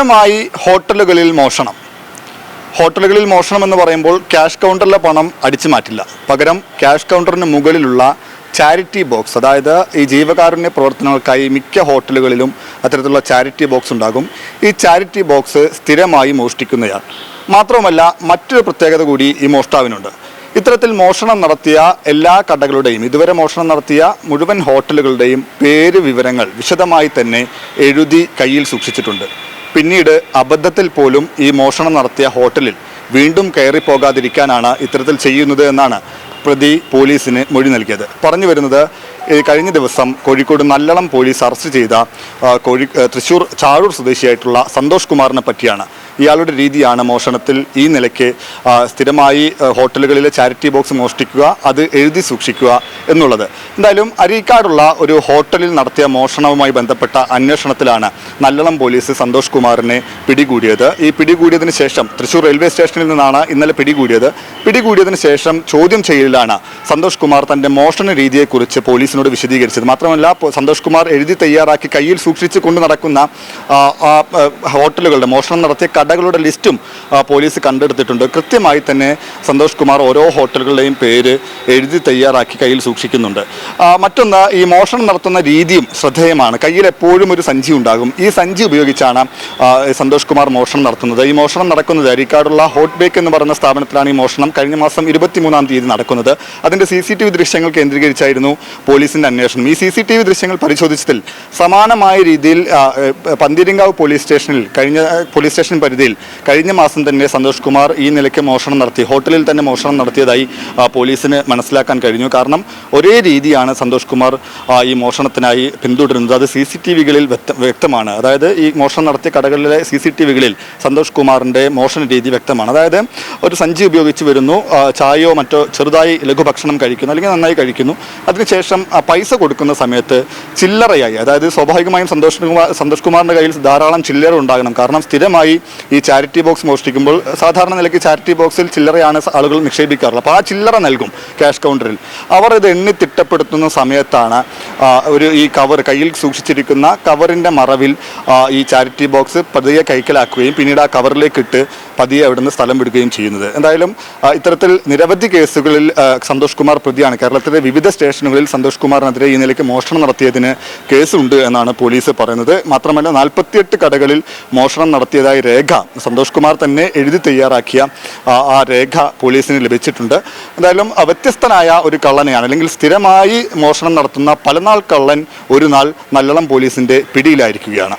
സ്ഥിരമായി ഹോട്ടലുകളിൽ മോഷണം. ഹോട്ടലുകളിൽ മോഷണം എന്ന് പറയുമ്പോൾ ക്യാഷ് കൗണ്ടറിലെ പണം അടിച്ചു മാറ്റില്ല, പകരം ക്യാഷ് കൗണ്ടറിന് മുകളിലുള്ള ചാരിറ്റി ബോക്സ്, അതായത് ഈ ജീവകാരുണ്യ പ്രവർത്തനങ്ങൾക്കായി മിക്ക ഹോട്ടലുകളിലും അത്തരത്തിലുള്ള ചാരിറ്റി ബോക്സ് ഉണ്ടാകും. ഈ ചാരിറ്റി ബോക്സ് സ്ഥിരമായി മോഷ്ടിക്കുന്നയാൾ. മാത്രവുമല്ല, മറ്റൊരു പ്രത്യേകത കൂടി ഈ മോഷ്ടാവിനുണ്ട്. ഇത്തരത്തിൽ മോഷണം നടത്തിയ എല്ലാ കടകളുടെയും, ഇതുവരെ മോഷണം നടത്തിയ മുഴുവൻ ഹോട്ടലുകളുടെയും പേര് വിവരങ്ങൾ വിശദമായി തന്നെ എഴുതി കയ്യിൽ സൂക്ഷിച്ചിട്ടുണ്ട്. പിന്നീട് അബദ്ധത്തിൽ പോലും ഈ മോഷണം നടത്തിയ ഹോട്ടലിൽ വീണ്ടും കയറിപ്പോകാതിരിക്കാനാണ് ഇത്തരത്തിൽ ചെയ്യുന്നത് എന്നാണ് പ്രതി പോലീസിന് മൊഴി നൽകിയത്. പറഞ്ഞു വരുന്നത്, കഴിഞ്ഞ ദിവസം കോഴിക്കോട് നല്ലളം പോലീസ് അറസ്റ്റ് ചെയ്ത തൃശ്ശൂർ ചാഴൂർ സ്വദേശിയായിട്ടുള്ള സന്തോഷ് കുമാറിനെ പറ്റിയാണ്. ഇയാളുടെ രീതിയാണ് മോഷണത്തിൽ ഈ നിലയ്ക്ക് സ്ഥിരമായി ഹോട്ടലുകളിലെ ചാരിറ്റി ബോക്സ് മോഷ്ടിക്കുക, അത് എഴുതി സൂക്ഷിക്കുക എന്നുള്ളത്. എന്തായാലും അരീക്കാടുള്ള ഒരു ഹോട്ടലിൽ നടത്തിയ മോഷണവുമായി ബന്ധപ്പെട്ട അന്വേഷണത്തിലാണ് നല്ലളം പോലീസ് സന്തോഷ് കുമാറിനെ പിടികൂടിയത്. ഈ പിടികൂടിയതിന് ശേഷം തൃശ്ശൂർ റെയിൽവേ സ്റ്റേഷനിൽ നിന്നാണ് ഇന്നലെ പിടികൂടിയത്. പിടികൂടിയതിന് ശേഷം ചോദ്യം ചെയ്യലിലാണ് സന്തോഷ് കുമാർ തൻ്റെ മോഷണ രീതിയെക്കുറിച്ച് പോലീസിനോട് വിശദീകരിച്ചത്. മാത്രമല്ല, സന്തോഷ് കുമാർ എഴുതി തയ്യാറാക്കി കയ്യിൽ സൂക്ഷിച്ച് കൊണ്ട് നടക്കുന്ന ഹോട്ടലുകളുടെ, മോഷണം നടത്തിയ കടകളുടെ ലിസ്റ്റും പോലീസ് കണ്ടെടുത്തിട്ടുണ്ട്. കൃത്യമായി തന്നെ സന്തോഷ് കുമാർ ഓരോ ഹോട്ടലുകളുടെയും പേര് എഴുതി തയ്യാറാക്കി കയ്യിൽ സൂക്ഷിക്കുന്നുണ്ട്. മറ്റൊന്ന്, ഈ മോഷണം നടത്തുന്ന രീതിയും ശ്രദ്ധേയമാണ്. കയ്യിൽ എപ്പോഴും ഒരു സഞ്ചി ഉണ്ടാകും. ഈ സഞ്ചി ഉപയോഗിച്ചാണ് സന്തോഷ് കുമാർ മോഷണം നടത്തുന്നത്. ഈ മോഷണം നടക്കുന്നത് അരീക്കാടുള്ള ഹോട്ട് ബേക്ക് എന്ന് പറയുന്ന സ്ഥാപനത്തിലാണ് ഈ മോഷണം കഴിഞ്ഞ മാസം 23-ാം തീയതി നടക്കുന്നത്. അതിൻ്റെ CCTV ദൃശ്യങ്ങൾ കേന്ദ്രീകരിച്ചായിരുന്നു പോലീസിൻ്റെ അന്വേഷണം. ഈ CCTV ദൃശ്യങ്ങൾ പരിശോധിച്ചതിൽ സമാനമായ രീതിയിൽ പന്തീരങ്കാവ് പോലീസ് സ്റ്റേഷൻ പരിധിയിൽ കഴിഞ്ഞ മാസം തന്നെ സന്തോഷ് കുമാർ ഈ നിലയ്ക്ക് മോഷണം നടത്തി, ഹോട്ടലിൽ തന്നെ മോഷണം നടത്തിയതായി പോലീസിന് മനസ്സിലാക്കാൻ കഴിഞ്ഞു. കാരണം ഒരേ രീതിയാണ് സന്തോഷ് കുമാർ ഈ മോഷണത്തിനായി പിന്തുടരുന്നത്. അത് CCTVകളിൽ വ്യക്തമാണ്. അതായത് ഈ മോഷണം നടത്തിയ കടകളിലെ CCTVകളിൽ സന്തോഷ് കുമാറിൻ്റെ മോഷണ രീതി വ്യക്തമാണ്. അതായത് ഒരു സഞ്ചി ഉപയോഗിച്ച് വരുന്നു, ചായയോ മറ്റോ ചെറുതായി ലഘുഭക്ഷണം കഴിക്കുന്നു, അല്ലെങ്കിൽ നന്നായി കഴിക്കുന്നു. അതിനുശേഷം പൈസ കൊടുക്കുന്ന സമയത്ത് ചില്ലറയായി, അതായത് സ്വാഭാവികമായും സന്തോഷ് കുമാറിൻ്റെ കയ്യിൽ ധാരാളം ചില്ലറ ഉണ്ടാകണം. കാരണം സ്ഥിരമായി ഈ ചാരിറ്റി ബോക്സ് മോഷ്ടിക്കുമ്പോൾ സാധാരണ നിലയ്ക്ക് ചാരിറ്റി ബോക്സിൽ ചില്ലറയാണ് ആളുകൾ നിക്ഷേപിക്കാറുള്ളത്. അപ്പോൾ ആ ചില്ലറ നൽകും ക്യാഷ് കൗണ്ടറിൽ. അവർ ഇത് എണ്ണി തിട്ടപ്പെടുത്തുന്ന സമയത്താണ് ഈ കവർ, കയ്യിൽ സൂക്ഷിച്ചിരിക്കുന്ന കവറിൻ്റെ മറവിൽ ഈ ചാരിറ്റി ബോക്സ് പതിയെ കൈക്കലാക്കുകയും പിന്നീട് ആ കവറിലേക്ക് ഇട്ട് പതിയെ അവിടുന്ന് സ്ഥലം വിടുകയും ചെയ്യുന്നത്. എന്തായാലും ഇത്തരത്തിൽ നിരവധി കേസുകളിൽ സന്തോഷ് കുമാർ പ്രതിയാണ്. കേരളത്തിലെ വിവിധ സ്റ്റേഷനുകളിൽ സന്തോഷ് കുമാറിനെതിരെ ഈ നിലയ്ക്ക് മോഷണം നടത്തിയതിന് കേസുണ്ട് എന്നാണ് പോലീസ് പറയുന്നത്. മാത്രമല്ല, 48 കടകളിൽ മോഷണം നടത്തിയതായി രേഖ സന്തോഷ് കുമാർ തന്നെ എഴുതി തയ്യാറാക്കിയ ആ രേഖ പോലീസിന് ലഭിച്ചിട്ടുണ്ട്. എന്തായാലും വ്യത്യസ്തനായ ഒരു കള്ളനെയാണ്, അല്ലെങ്കിൽ സ്ഥിരമായി മോഷണം നടത്തുന്ന പലനാൾ കള്ളൻ ഒരു നാൾ നല്ലളം പോലീസിൻ്റെ പിടിയിലായിരിക്കുകയാണ്.